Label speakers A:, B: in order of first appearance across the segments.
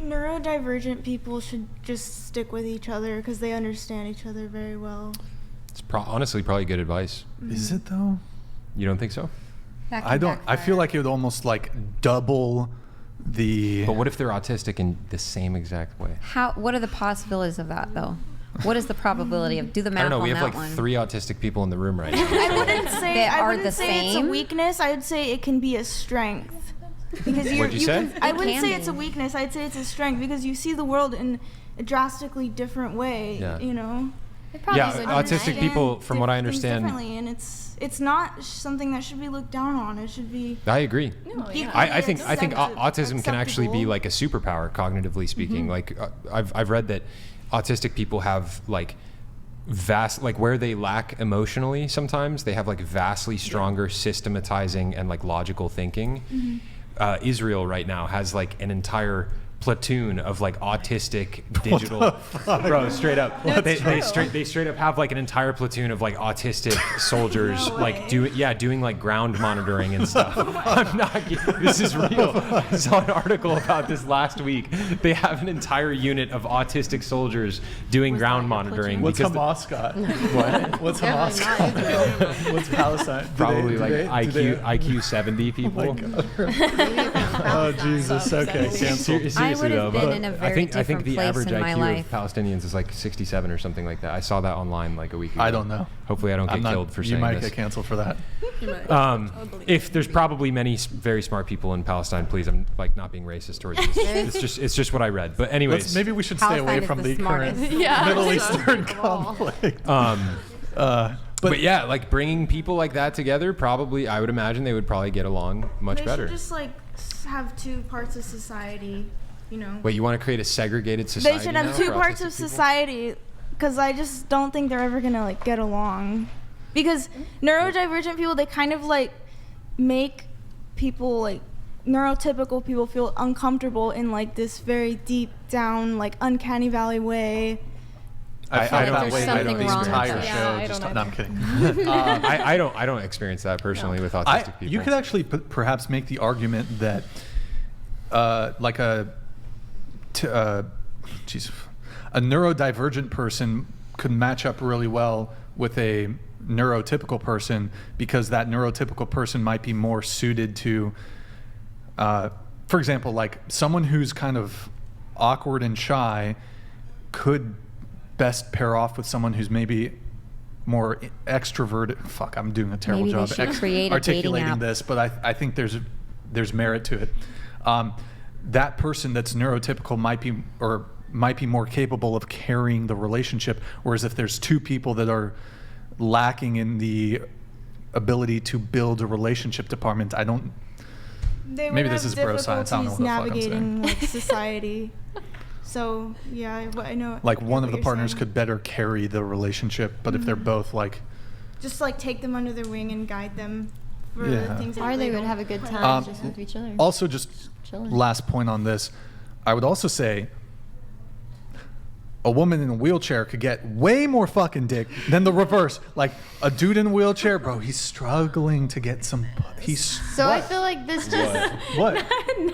A: neurodivergent people should just stick with each other because they understand each other very well.
B: It's honestly probably good advice.
C: Is it though?
B: You don't think so?
C: I don't. I feel like it would almost like double the.
B: But what if they're autistic in the same exact way?
D: What are the possibilities of that though? What is the probability of? Do the math
B: I don't know. We
D: on
B: have
D: that
B: like
D: one.
B: 3 autistic people in the room right now.
A: I wouldn't say
D: They
A: I
D: are
A: wouldn't
D: the
A: say it's a
D: same?
A: weakness. I would say it can be a strength. Because
B: What'd you say?
A: I
D: It
A: wouldn't
D: can
A: say
D: be.
A: it's a weakness. I'd say it's a strength because you see the world in a drastically different way.
B: Yeah.
A: You know.
E: It probably
B: Yeah,
E: would
B: autistic
E: unite.
B: people, from what I
A: Things
B: understand.
A: differently, and it's not something that should be looked down on. It should be.
B: I agree.
E: No, yeah.
B: I think autism can actually be
A: acceptable.
B: like a superpower, cognitively speaking. Like I've read that autistic people have like vast, like where they lack emotionally sometimes they have like vastly stronger systematizing and like logical thinking. Israel right now has like an entire platoon of like autistic digital bro, straight up. They straight up have like an entire platoon of like autistic soldiers like doing like ground monitoring and stuff. I'm not kidding. This is real. I saw an article about this last week. They have an entire unit of autistic soldiers doing ground monitoring.
C: What's Hamas got? What? What's Hamas got? What's Palestine?
B: Probably IQ 70 people.
C: Oh Jesus. Okay. Cancel.
D: I would have been in a very
B: I think
D: different
B: the
D: place
B: average
D: in my
B: IQ
D: life.
B: of Palestinians is like 67 or something like that. I saw that online like a week ago.
C: I don't know.
B: Hopefully I don't get killed for saying
C: You might
B: this.
C: get canceled for that.
B: If there's probably many very smart people in Palestine, please, I'm like not being racist towards this. It's just what I read. But anyways,
C: Maybe we should stay away
D: Palestine is
C: from
D: the
C: the current
D: smartest.
C: Middle Eastern conflict.
B: but yeah, like bringing people like that together, probably I would imagine they would probably get along much
A: They
B: better.
A: should just like have 2 parts of society. You know.
B: Wait, you want to create a segregated society?
A: They should have
B: now
A: 2
B: for
A: parts
B: autistic
A: of
B: people?
A: society, because I just don't think they're ever gonna like get along. Because neurodivergent people, they kind of like make people like neurotypical people feel uncomfortable in like this very deep down like uncanny valley way.
C: I felt
B: don't
C: that
B: think
C: way
B: there's
C: like
B: something
C: the
B: wrong with
C: entire
B: that.
C: show.
E: Yeah, I
C: Just
E: don't
C: no, I'm kidding.
B: I don't experience that personally with autistic people.
C: You could actually perhaps make the argument that like a neurodivergent person could match up really well with a neurotypical person because that neurotypical person might be more suited to, for example, like someone who's kind of awkward and shy could best pair off with someone who's maybe more extroverted. Fuck, I'm doing a terrible
D: Maybe they
C: job
D: should create a dating
C: articulating
D: app.
C: this, but I think there's merit to it. That person that's neurotypical might be more capable of carrying the relationship, whereas if there's 2 people that are lacking in the ability to build a relationship department, maybe this is bro science. I don't know what the fuck I'm
A: navigating like society. So yeah, I know.
C: Like one of
A: what
C: the
A: you're
C: partners
A: saying.
C: could better carry the relationship, but if they're both like,
A: just like take them under their wing and guide them for
C: Yeah.
A: the things that
E: Or they would
A: don't
E: have a good
A: quite
E: time
C: Um,
E: just with each other.
C: also just
E: Chilling.
C: last point on this, I would also say a woman in a wheelchair could get way more fucking dick than the reverse. Like a dude in a wheelchair, bro, he's struggling to get some.
E: So I feel like this just
C: What?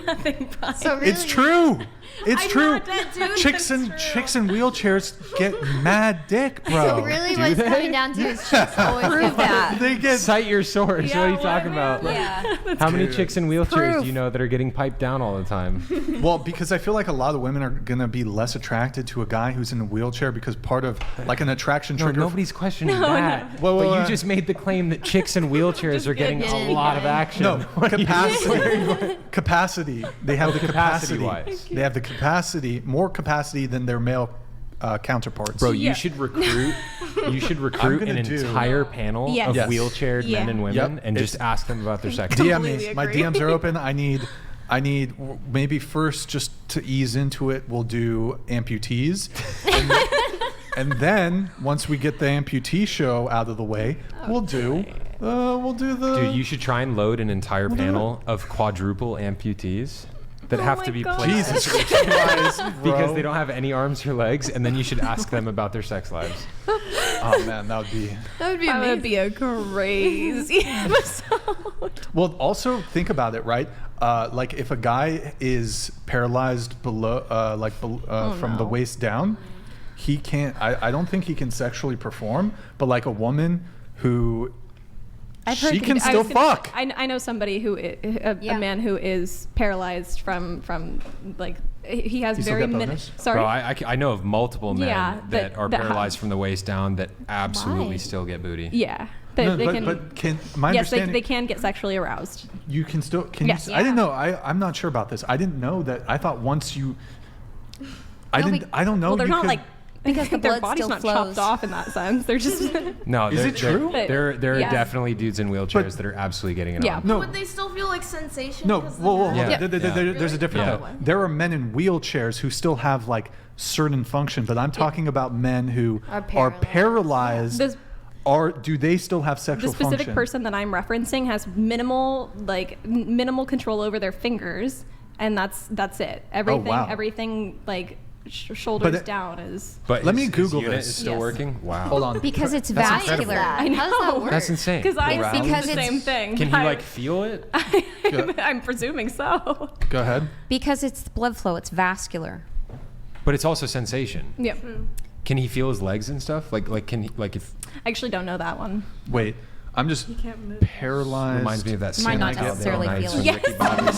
A: Nothing but.
E: so really
C: It's true. It's
A: I'm
C: true.
A: not that dude,
C: Chicks in
A: that's true.
C: wheelchairs get mad dick, bro.
E: So really what's coming down to is chicks always get that.
C: They get
B: Cite your source.
A: Yeah,
B: what are you
A: what,
B: talking
A: man?
B: about?
E: Yeah.
B: How many chicks in wheelchairs
D: Proof.
B: do you know that are getting piped down all the time?
C: well because I feel like a lot of women are gonna be less attracted to a guy who's in a wheelchair because part of like an attraction
B: No,
C: trigger.
B: nobody's questioning that.
C: Whoa,
B: but
C: whoa.
B: you just made the claim that chicks in wheelchairs are getting
E: getting
B: a lot of
E: anything.
B: action.
C: No,
B: What are you saying?
C: capacity. They have the capacity.
B: Capacity-wise.
C: They have the capacity, more capacity than their male counterparts.
B: Bro, you should recruit. You should recruit an
C: gonna do-
B: entire panel
A: Yes.
B: of
C: Yes.
B: wheelchaired men and women,
C: Yep.
B: and
C: It's-
B: just ask them about their sex.
C: DM
A: completely
C: me. My
A: agree.
C: DMs are open. I need maybe first just to ease into it, we'll do amputees. And then once we get the amputee show out of the way, we'll do the
B: Dude, you should try and load an entire panel of quadruple amputees. that have to be placed
C: Jesus Christ, bro.
B: because they don't have any arms or legs, and then you should ask them about their sex lives.
C: Oh man, that would be.
E: That would be a crazy episode.
C: Well, also think about it, right? Like if a guy is paralyzed below, from the waist down, he can't. I don't think he can sexually perform. But like a woman who, she can still fuck.
F: I know somebody who a man who is paralyzed from like he has
C: You still
F: very
C: get
F: minimal.
C: boners?
F: Sorry.
B: Bro, I know of multiple men
F: Yeah,
B: that are
F: that have-
B: paralyzed from the waist down that absolutely
E: Why?
B: still get booty.
F: Yeah.
C: No,
F: They
C: but can my
F: yes,
C: understanding?
F: they can get sexually aroused.
C: You can still. Can
F: Yes.
C: you? I didn't know. I'm not sure about this. I didn't know that. I thought once you. I
D: No,
C: didn't. I don't know.
F: Well, they're
C: you
F: not
C: could-
F: like
D: Because the
F: their
D: blood
F: body's
D: still
F: not
D: flows.
F: chopped off in that sense. They're just
B: No,
C: Is it true?
B: There are
F: Yeah.
B: definitely dudes in wheelchairs
C: But-
B: that are absolutely getting it
F: Yeah.
B: on.
C: No.
A: Would they still feel like sensation?
C: No,
A: 'cause
C: whoa,
A: they're-
B: Yeah.
C: There's a different
B: Yeah.
C: thing. There are men in wheelchairs who still have like certain function, but I'm talking about men who are paralyzed.
F: This-
C: Do they still have
F: the
C: sexual
F: specific
C: function?
F: person that I'm referencing has minimal control over their fingers, and that's it. Everything
C: wow.
F: everything like shoulders
C: But it-
F: down is.
B: But
C: Let me
B: his
C: Google
B: unit
C: this.
B: is still
F: Yes.
B: working. Wow.
C: Hold on.
D: Because it's
B: That's
D: vascular.
B: incredible.
F: I know.
E: How does that work?
B: That's insane.
F: Because I
C: Wow.
F: think
D: Because
F: the
D: it's-
F: same thing.
B: Can he like feel it?
F: I'm presuming so.
C: Go ahead.
D: Because it's blood flow. It's vascular.
B: But it's also sensation.
F: Yep.
B: Can he feel his legs and stuff? Like can he if
F: I actually don't know that one.
C: Wait. I'm just paralyzed.
B: reminds me of that
D: Might
B: scene
D: not
B: I got
D: necessarily
B: the other night
D: feel
B: when
D: it.
B: Ricky Bobby